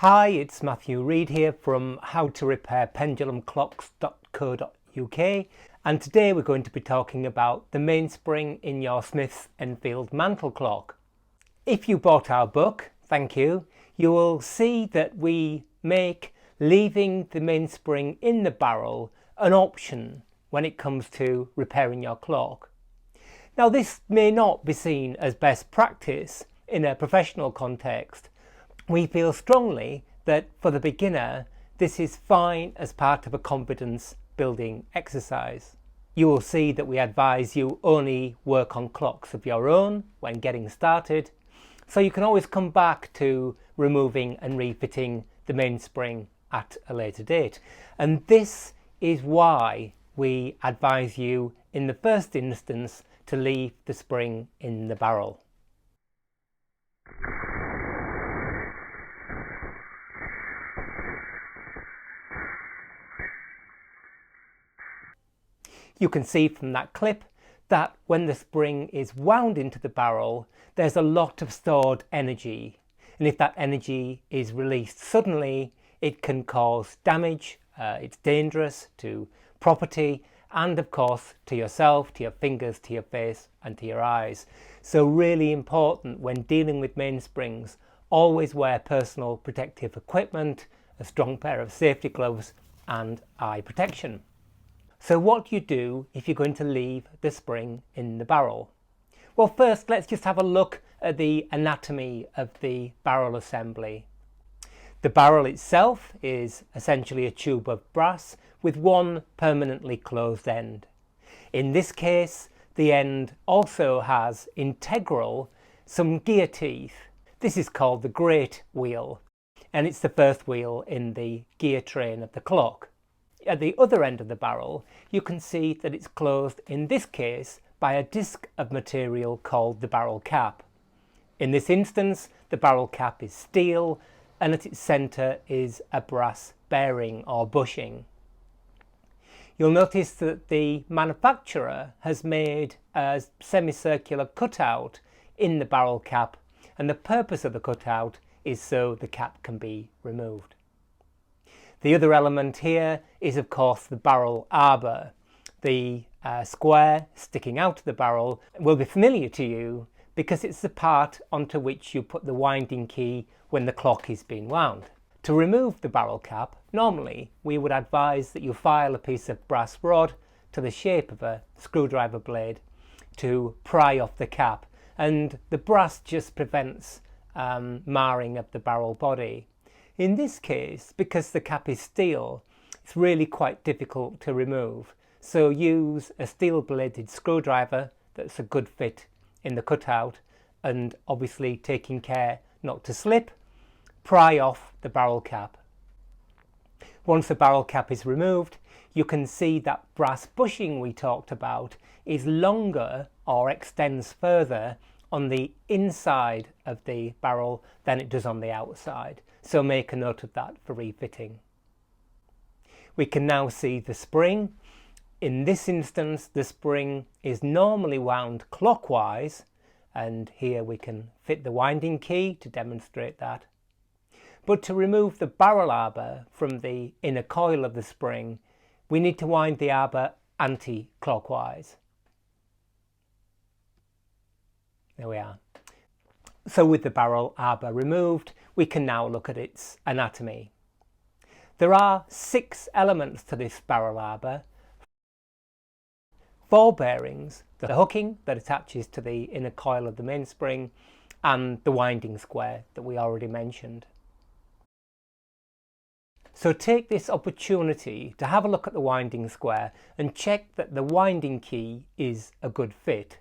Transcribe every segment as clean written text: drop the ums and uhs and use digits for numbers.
Hi, it's Matthew Reid here from howtorepairpendulumclocks.co.uk, and today we're going to be talking about the mainspring in your Smiths Enfield mantle clock. If you bought our book, thank you, you will see that we make leaving the mainspring in the barrel an option when it comes to repairing your clock. Now, this may not be seen as best practice in a professional context. We feel strongly that for the beginner, this is fine as part of a confidence building exercise. You will see that we advise you only work on clocks of your own when getting started, so you can always come back to removing and refitting the mainspring at a later date. And this is why we advise you in the first instance to leave the spring in the barrel. You can see from that clip that when the spring is wound into the barrel, there's a lot of stored energy. And if that energy is released suddenly, it can cause damage. It's dangerous to property and, of course, to yourself, to your fingers, to your face and to your eyes. So really important when dealing with mainsprings, always wear personal protective equipment, a strong pair of safety gloves and eye protection. So what do you do if you're going to leave the spring in the barrel? Well, first let's just have a look at the anatomy of the barrel assembly. The barrel itself is essentially a tube of brass with one permanently closed end. In this case, the end also has integral some gear teeth. This is called the great wheel, and it's the first wheel in the gear train of the clock. At the other end of the barrel, you can see that it's closed in this case by a disc of material called the barrel cap. In this instance, the barrel cap is steel and at its centre is a brass bearing or bushing. You'll notice that the manufacturer has made a semicircular cutout in the barrel cap, and the purpose of the cutout is so the cap can be removed. The other element here is, of course, the barrel arbor. The square sticking out of the barrel will be familiar to you because it's the part onto which you put the winding key when the clock is being wound. To remove the barrel cap, normally we would advise that you file a piece of brass rod to the shape of a screwdriver blade to pry off the cap, and the brass just prevents marring of the barrel body. In this case, because the cap is steel, it's really quite difficult to remove. So use a steel bladed screwdriver that's a good fit in the cutout, and obviously taking care not to slip, pry off the barrel cap. Once the barrel cap is removed, you can see that brass bushing we talked about is longer or extends further on the inside of the barrel than it does on the outside. So make a note of that for refitting. We can now see the spring. In this instance, the spring is normally wound clockwise, and here we can fit the winding key to demonstrate that. But to remove the barrel arbor from the inner coil of the spring, we need to wind the arbor anti-clockwise. There we are. So with the barrel arbor removed, we can now look at its anatomy. There are 6 elements to this barrel arbor. 4 bearings, the hooking that attaches to the inner coil of the mainspring, and the winding square that we already mentioned. So take this opportunity to have a look at the winding square and check that the winding key is a good fit.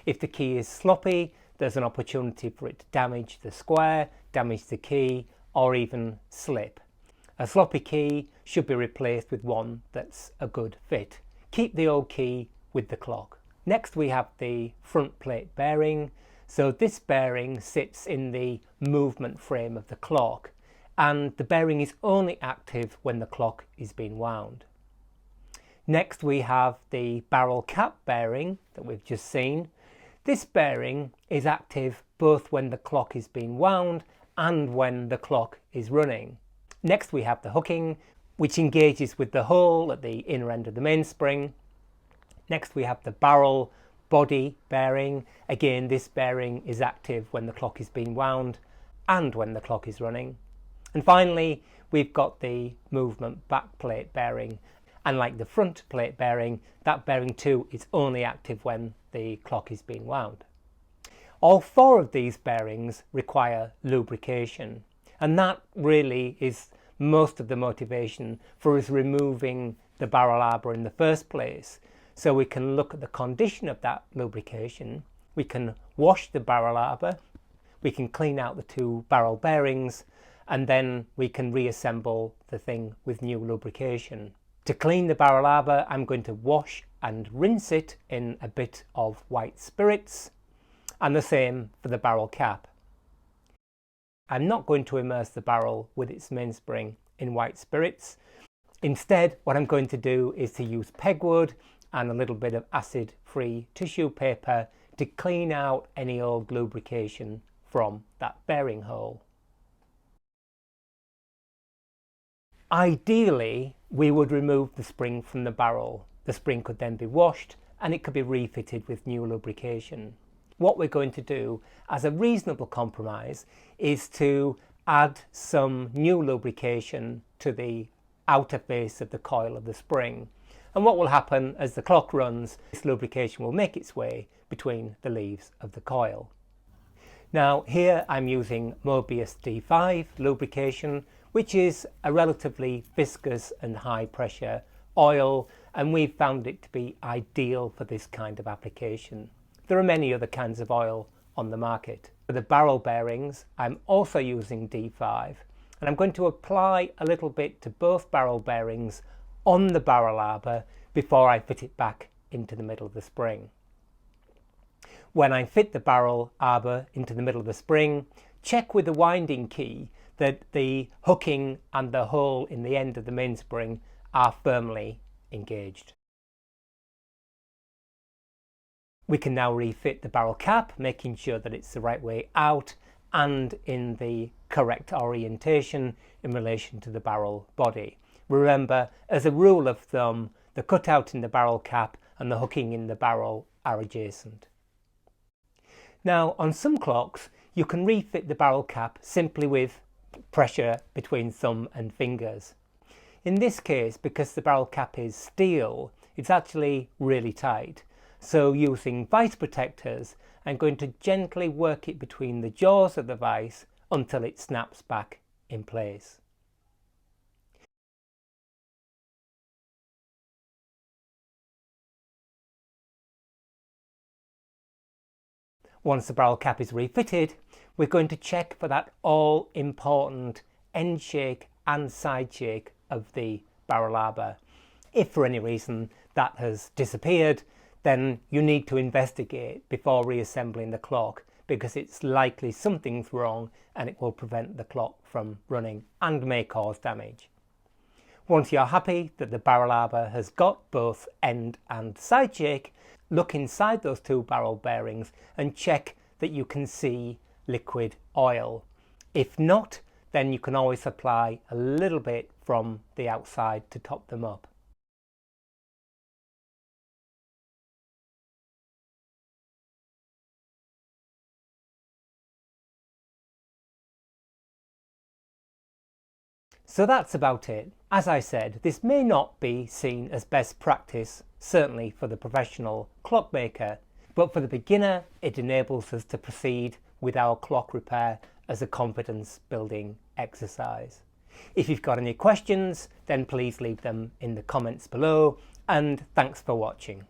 If the key is sloppy, there's an opportunity for it to damage the square, damage the key, or even slip. A sloppy key should be replaced with one that's a good fit. Keep the old key with the clock. Next we have the front plate bearing. So this bearing sits in the movement frame of the clock, and the bearing is only active when the clock is being wound. Next we have the barrel cap bearing that we've just seen. This bearing is active both when the clock is being wound and when the clock is running. Next we have the hooking, which engages with the hole at the inner end of the mainspring. Next we have the barrel body bearing. Again, this bearing is active when the clock is being wound and when the clock is running. And finally, we've got the movement back plate bearing. And like the front plate bearing, that bearing too is only active when the clock is being wound. All four of these bearings require lubrication, and that really is most of the motivation for us removing the barrel arbor in the first place. So we can look at the condition of that lubrication, we can wash the barrel arbor, we can clean out the two barrel bearings, and then we can reassemble the thing with new lubrication. To clean the barrel arbor, I'm going to wash and rinse it in a bit of white spirits, and the same for the barrel cap. I'm not going to immerse the barrel with its mainspring in white spirits. Instead, what I'm going to do is to use pegwood and a little bit of acid-free tissue paper to clean out any old lubrication from that bearing hole. Ideally, we would remove the spring from the barrel. The spring could then be washed and it could be refitted with new lubrication. What we're going to do as a reasonable compromise is to add some new lubrication to the outer face of the coil of the spring. And what will happen as the clock runs, this lubrication will make its way between the leaves of the coil. Now here I'm using Mobius D5 lubrication, which is a relatively viscous and high pressure oil, and we've found it to be ideal for this kind of application. There are many other kinds of oil on the market. For the barrel bearings, I'm also using D5, and I'm going to apply a little bit to both barrel bearings on the barrel arbor before I fit it back into the middle of the spring. When I fit the barrel arbor into the middle of the spring, check with the winding key that the hooking and the hole in the end of the mainspring are firmly engaged. We can now refit the barrel cap, making sure that it's the right way out and in the correct orientation in relation to the barrel body. Remember, as a rule of thumb, the cutout in the barrel cap and the hooking in the barrel are adjacent. Now, on some clocks, you can refit the barrel cap simply with pressure between thumb and fingers. In this case, because the barrel cap is steel, it's actually really tight. So using vice protectors, I'm going to gently work it between the jaws of the vice until it snaps back in place. Once the barrel cap is refitted, we're going to check for that all-important end shake and side shake of the barrel arbor. If for any reason that has disappeared, then you need to investigate before reassembling the clock, because it's likely something's wrong and it will prevent the clock from running and may cause damage. Once you're happy that the barrel arbor has got both end and side shake, look inside those two barrel bearings and check that you can see liquid oil. If not, then you can always apply a little bit from the outside to top them up. So that's about it. As I said, this may not be seen as best practice, certainly for the professional clockmaker, but for the beginner it enables us to proceed with our clock repair as a confidence building exercise. If you've got any questions, then please leave them in the comments below, and thanks for watching.